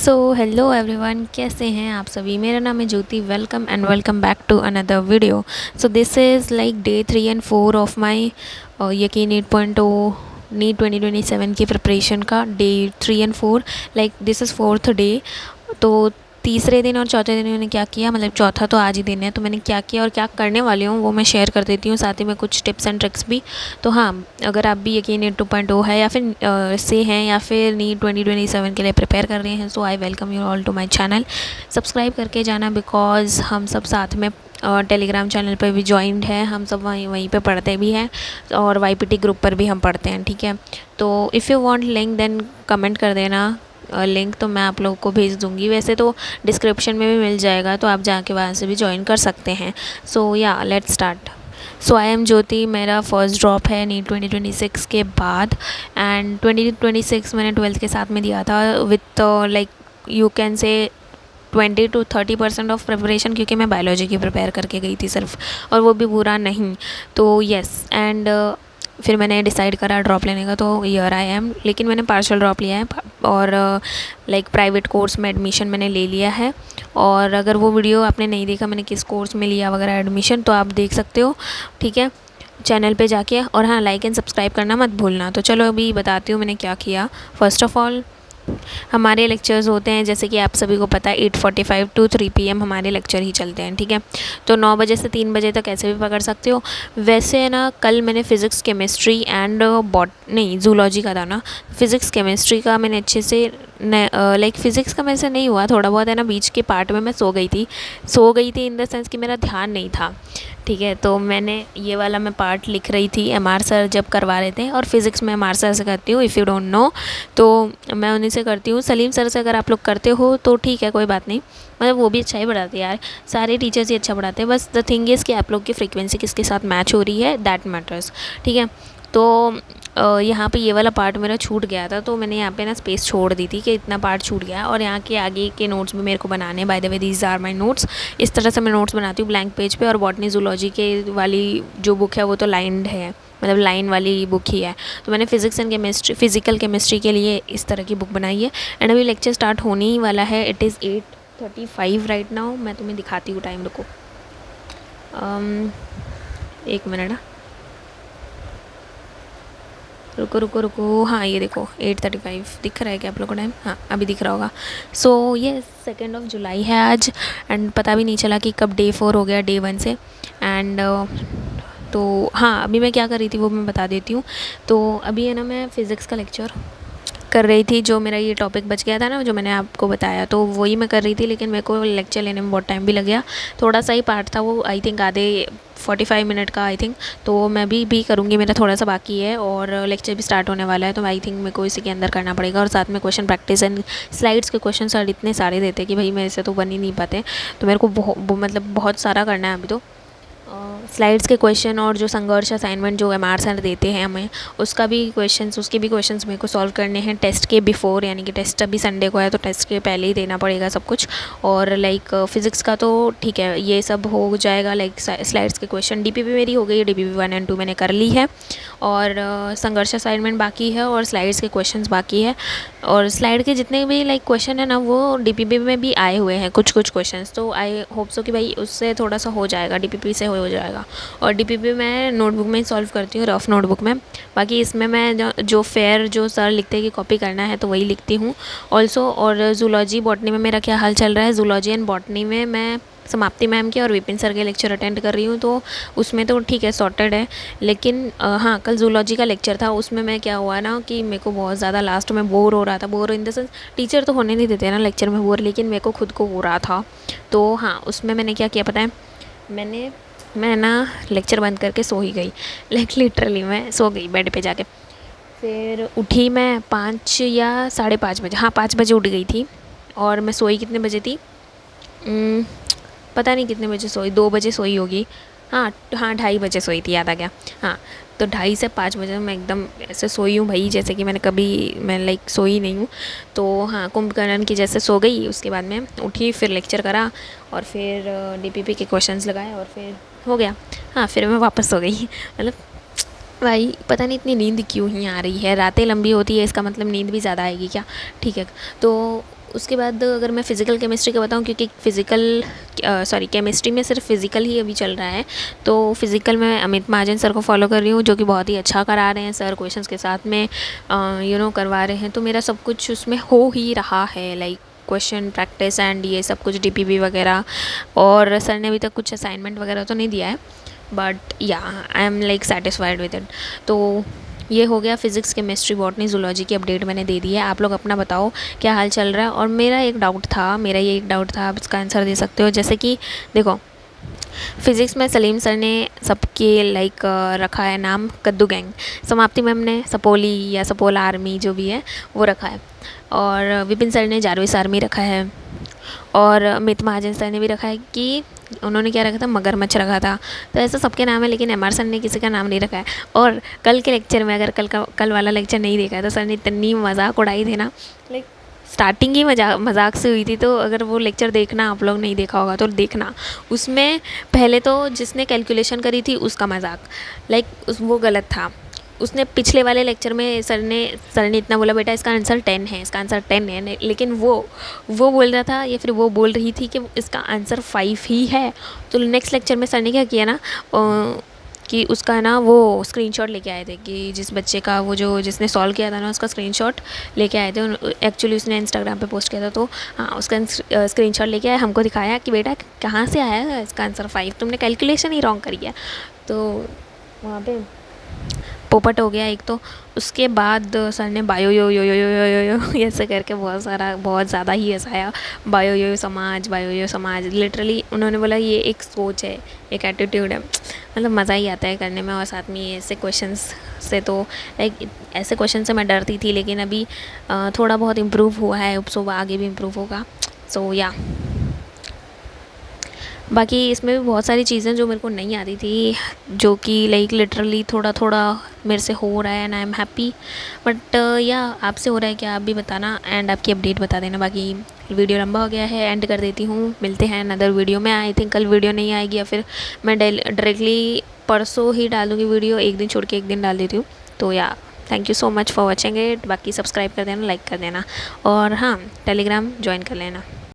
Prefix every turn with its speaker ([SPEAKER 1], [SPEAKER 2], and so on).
[SPEAKER 1] So hello everyone, कैसे हैं आप सभी। मेरा नाम है Jyoti. Welcome and welcome back to another video. So this is like day 3 and 4 of my यकीन 8.0 नीट 2027 की प्रिपरेशन का day 3 and 4। Like this is fourth day. तो तीसरे दिन और चौथे दिन मैंने क्या किया, मतलब चौथा तो आज ही दिन है, तो मैंने क्या किया और क्या करने वाली हूँ वो मैं शेयर कर देती हूँ, साथ ही में कुछ टिप्स एंड ट्रिक्स भी। तो हाँ, अगर आप भी यकीन 8.2 है या फिर से हैं या फिर नीट 2027 के लिए प्रिपेयर कर रहे हैं, so I welcome you all to my channel. Subscribe करके जाना, बिकॉज हम सब साथ में टेलीग्राम चैनल पर भी ज्वाइंट है, हम सब वहीं वहीं पे पढ़ते भी हैं और वाईपीटी ग्रुप पर भी हम पढ़ते हैं, ठीक है। तो if you want link then comment कर देना, लिंक तो मैं आप लोगों को भेज दूँगी। वैसे तो डिस्क्रिप्शन में भी मिल जाएगा, तो आप जाके वहाँ से भी ज्वाइन कर सकते हैं। सो या let's start. So I am Jyoti. मेरा फर्स्ट ड्रॉप है नीट 2026 के बाद, एंड 2026 मैंने 12th के साथ में दिया था with like you can say 20 to 30% of preparation, क्योंकि मैं बायोलॉजी की प्रिपेयर करके गई थी सिर्फ, और वो भी पूरा नहीं। तो येस, एंड फिर मैंने डिसाइड करा ड्रॉप लेने का, तो ईयर आई एम, लेकिन मैंने पार्शियल ड्रॉप लिया है और लाइक प्राइवेट कोर्स में एडमिशन मैंने ले लिया है। और अगर वो वीडियो आपने नहीं देखा मैंने किस कोर्स में लिया वगैरह एडमिशन, तो आप देख सकते हो, ठीक है, चैनल पे जाके। और हाँ, लाइक एंड सब्सक्राइब करना मत भूलना। तो चलो अभी बताती हूँ मैंने क्या किया। फर्स्ट ऑफ ऑल, हमारे लेक्चर्स होते हैं, जैसे कि आप सभी को पता है, 8:45 to 3 PM हमारे लेक्चर ही चलते हैं, ठीक है। तो 9 बजे से 3 बजे तक ऐसे भी पकड़ सकते हो। वैसे ना, कल मैंने फ़िज़िक्स केमिस्ट्री एंड नहीं, जूलॉजी का था ना। फ़िज़िक्स केमिस्ट्री का मैंने अच्छे से लाइक फ़िज़िक्स का मेरे से नहीं हुआ, थोड़ा बहुत है ना, बीच के पार्ट में मैं सो गई थी इन द सेंस कि मेरा ध्यान नहीं था, ठीक है। तो मैंने ये वाला मैं पार्ट लिख रही थी, एमआर सर जब करवा रहे थे, और फिज़िक्स में एमआर सर से करती हूँ, इफ़ यू डोंट नो, तो मैं उन्हीं से करती हूँ। सलीम सर से अगर आप लोग करते हो तो ठीक है, कोई बात नहीं, मतलब वो भी अच्छा ही पढ़ाते हैं यार, सारे टीचर्स ही अच्छा पढ़ाते हैं। बस द थिंग इज़ कि आप लोग की फ्रीक्वेंसी किसके साथ मैच हो रही है, दैट मैटर्स, ठीक है। तो यहाँ पे ये वाला पार्ट मेरा छूट गया था, तो मैंने यहाँ पे ना स्पेस छोड़ दी थी कि इतना पार्ट छूट गया, और यहाँ के आगे के नोट्स भी मेरे को बनाने। By the way, these are my notes. इस तरह से मैं नोट्स बनाती हूँ ब्लैंक पेज पे। और बॉटनी जूलॉजी के वाली जो बुक है वो तो लाइंड है, मतलब लाइन वाली बुक ही है। तो मैंने physics and chemistry, physical chemistry के लिए इस तरह की बुक बनाई है। एंड अभी लेक्चर स्टार्ट होने ही वाला है। It is 8:35 right now. मैं तुम्हें दिखाती हूँ टाइम, रुको एक मिनट, रुको रुको रुको, हाँ ये देखो 8:35 दिख रहा है क्या आप लोगों को टाइम? हाँ, अभी दिख रहा होगा। सो ये 2 जुलाई है आज, एंड पता भी नहीं चला कि कब डे 4 हो गया डे 1 से। एंड तो हाँ, अभी मैं क्या कर रही थी वो मैं बता देती हूँ। तो अभी है ना, मैं फ़िज़िक्स का लेक्चर कर रही थी, जो मेरा ये टॉपिक बच गया था ना, जो मैंने आपको बताया, तो वही मैं कर रही थी। लेकिन मेरे को लेक्चर लेने में बहुत टाइम भी लग गया। थोड़ा सा ही पार्ट था वो, आई थिंक आधे 45 मिनट का, आई थिंक। तो मैं भी करूँगी, मेरा थोड़ा सा बाकी है, और लेक्चर भी स्टार्ट होने वाला है, तो आई थिंक मेरे को इसी के अंदर करना पड़ेगा। और साथ में क्वेश्चन प्रैक्टिस एंड स्लाइड्स के क्वेश्चन सर इतने सारे देते कि भाई मेरे से तो बन ही नहीं पाते। तो मेरे को मतलब बहुत सारा करना है अभी तो। स्लाइड्स के क्वेश्चन और जो संघर्ष असाइनमेंट जो एमआर सर देते हैं हमें, उसके भी क्वेश्चंस मेरे को सॉल्व करने हैं टेस्ट के बिफोर, यानी कि टेस्ट अभी संडे को है, तो टेस्ट के पहले ही देना पड़ेगा सब कुछ। और लाइक फ़िज़िक्स का तो ठीक है, ये सब हो जाएगा। लाइक स्लाइड्स के क्वेश्चन, डीपीपी मेरी हो गई है, डीपीपी 1 एंड 2 मैंने कर ली है, और संघर्ष असाइनमेंट बाकी है, और स्लाइड्स के क्वेश्चन बाकी है। और स्लाइड के जितने भी लाइक क्वेश्चन है ना, वो डीपीपी में भी आए हुए हैं कुछ क्वेश्चन, तो आई होप सो कि भाई उससे थोड़ा सा हो जाएगा, डीपीपी से हो जाएगा। और डीपीपी मैं नोटबुक में ही सॉल्व करती हूँ, रफ नोटबुक में। बाकी इसमें मैं जो फेयर जो सर लिखते हैं कि कॉपी करना है, तो वही लिखती हूँ ऑल्सो। और जूलॉजी बॉटनी में मेरा क्या हाल चल रहा है, जूलॉजी एंड बॉटनी में मैं समाप्ति मैम के और विपिन सर के लेक्चर अटेंड कर रही हूँ, तो उसमें तो ठीक है, सॉर्टेड है। लेकिन हाँ, कल जूलॉजी का लेक्चर था, उसमें मैं क्या हुआ ना कि मेरे को बहुत ज़्यादा लास्ट में बोर हो रहा था। Bore in the sense, teacher तो होने नहीं देते ना लेक्चर में बोर, लेकिन मेरे को खुद को हो रहा था। तो हाँ, उसमें मैंने क्या किया पता है, मैं ना लेक्चर बंद करके सो ही गई। लाइक लिटरली मैं सो गई बेड पे जाके। फिर उठी मैं 5 या 5:30 बजे, हाँ 5 बजे उठ गई थी। और मैं सोई कितने बजे थी, पता नहीं कितने बजे सोई, 2 बजे सोई होगी। हाँ हाँ, 2:30 सोई थी, याद आ गया। हाँ, तो 2:30 से 5 बजे मैं एकदम ऐसे सोई हूँ भाई, जैसे कि मैं लाइक सोई नहीं हूँ। तो हाँ, कुंभकर्ण की जैसे सो गई। उसके बाद में उठी, फिर लेक्चर करा, और फिर डीपीपी के क्वेश्चंस लगाए, और फिर हो गया। हाँ, फिर मैं वापस सो गई। मतलब भाई पता नहीं इतनी नींद क्यों ही आ रही है, रातें लंबी होती है, इसका मतलब नींद भी ज़्यादा आएगी क्या, ठीक है। तो उसके बाद अगर मैं फ़िज़िकल केमिस्ट्री का बताऊँ, क्योंकि केमिस्ट्री में सिर्फ फ़िज़िकल ही अभी चल रहा है, तो फ़िज़िकल में अमित महाजन सर को फॉलो कर रही हूँ, जो कि बहुत ही अच्छा करा रहे हैं सर, क्वेश्चंस के साथ में करवा रहे हैं। तो मेरा सब कुछ उसमें हो ही रहा है, लाइक क्वेश्चन प्रैक्टिस एंड ये सब कुछ डीपीबी वगैरह। और सर ने अभी तक कुछ असाइनमेंट वगैरह तो नहीं दिया है, बट या I am like satisfied with it. तो ये हो गया फिज़िक्स केमिस्ट्री बॉटनी जूलॉजी की अपडेट मैंने दे दी है। आप लोग अपना बताओ क्या हाल चल रहा है। और मेरा ये एक डाउट था, आप इसका आंसर दे सकते हो। जैसे कि देखो, फिज़िक्स में सलीम सर ने सबके लाइक रखा है नाम कद्दू गैंग, समाप्ति मैम ने सपोली या सपोला आर्मी जो भी है वो रखा है, और विपिन सर ने जारविस आर्मी रखा है, और अमित महाजन सर ने भी रखा है कि उन्होंने क्या रखा था, मगरमच्छ रखा था। तो ऐसा सबके नाम है, लेकिन एम आर सर ने किसी का नाम नहीं रखा है। और कल के लेक्चर में, अगर कल वाला लेक्चर नहीं देखा है तो सर ने इतनी मजाक उड़ाई थी ना, लाइक स्टार्टिंग ही मजाक से हुई थी। तो अगर वो लेक्चर देखना, आप लोग नहीं देखा होगा तो देखना। उसमें पहले तो जिसने कैलकुलेशन करी थी उसका मजाक, लाइक वो गलत था। उसने पिछले वाले लेक्चर में सर ने इतना बोला, बेटा इसका आंसर 10 है, इसका आंसर 10 है, लेकिन वो बोल रहा था या फिर वो बोल रही थी कि इसका आंसर 5 ही है। तो नेक्स्ट लेक्चर में सर ने क्या किया ना, कि उसका ना वो स्क्रीनशॉट लेके आए थे, कि जिस बच्चे का वो जिसने सॉल्व किया था ना, उसका स्क्रीनशॉट लेके आए थे। एक्चुअली उसने इंस्टाग्राम पे पोस्ट किया था, तो हाँ उसका स्क्रीनशॉट लेके आए, हमको दिखाया कि बेटा कहाँ से आया है इसका आंसर 5, तुमने कैलकुलेशन ही रॉन्ग करी है। तो वहाँ पे पोपट हो गया एक। तो उसके बाद सर ने बायो यो यो यो यो यो यो यो ऐसे करके बहुत ज़्यादा ही हंसाया। बायो यो यो समाज लिटरली उन्होंने बोला ये एक सोच है, एक एटीट्यूड है। मतलब मज़ा ही आता है करने में। और साथ में ऐसे क्वेश्चंस से तो लाइक ऐसे क्वेश्चन से मैं डरती थी, लेकिन अभी थोड़ा बहुत इम्प्रूव हुआ है, सो आगे भी इम्प्रूव होगा। सो या बाकी इसमें भी बहुत सारी चीज़ें जो मेरे को नहीं आती थी, जो कि लाइक लिटरली थोड़ा थोड़ा मेरे से हो रहा है, and I am happy. But या आपसे हो रहा है क्या, आप भी बताना एंड आपकी अपडेट बता देना। बाकी वीडियो लंबा हो गया है, एंड कर देती हूँ। मिलते हैं अनदर वीडियो में। आई थिंक कल वीडियो नहीं आएगी, या फिर मैं डायरेक्टली परसों ही डालूँगी वीडियो, एक दिन छोड़ के एक दिन डाल देती हूँ। तो या thank you so much for watching it. बाकी सब्सक्राइब कर देना, लाइक कर देना, और हाँ टेलीग्राम ज्वाइन कर लेना।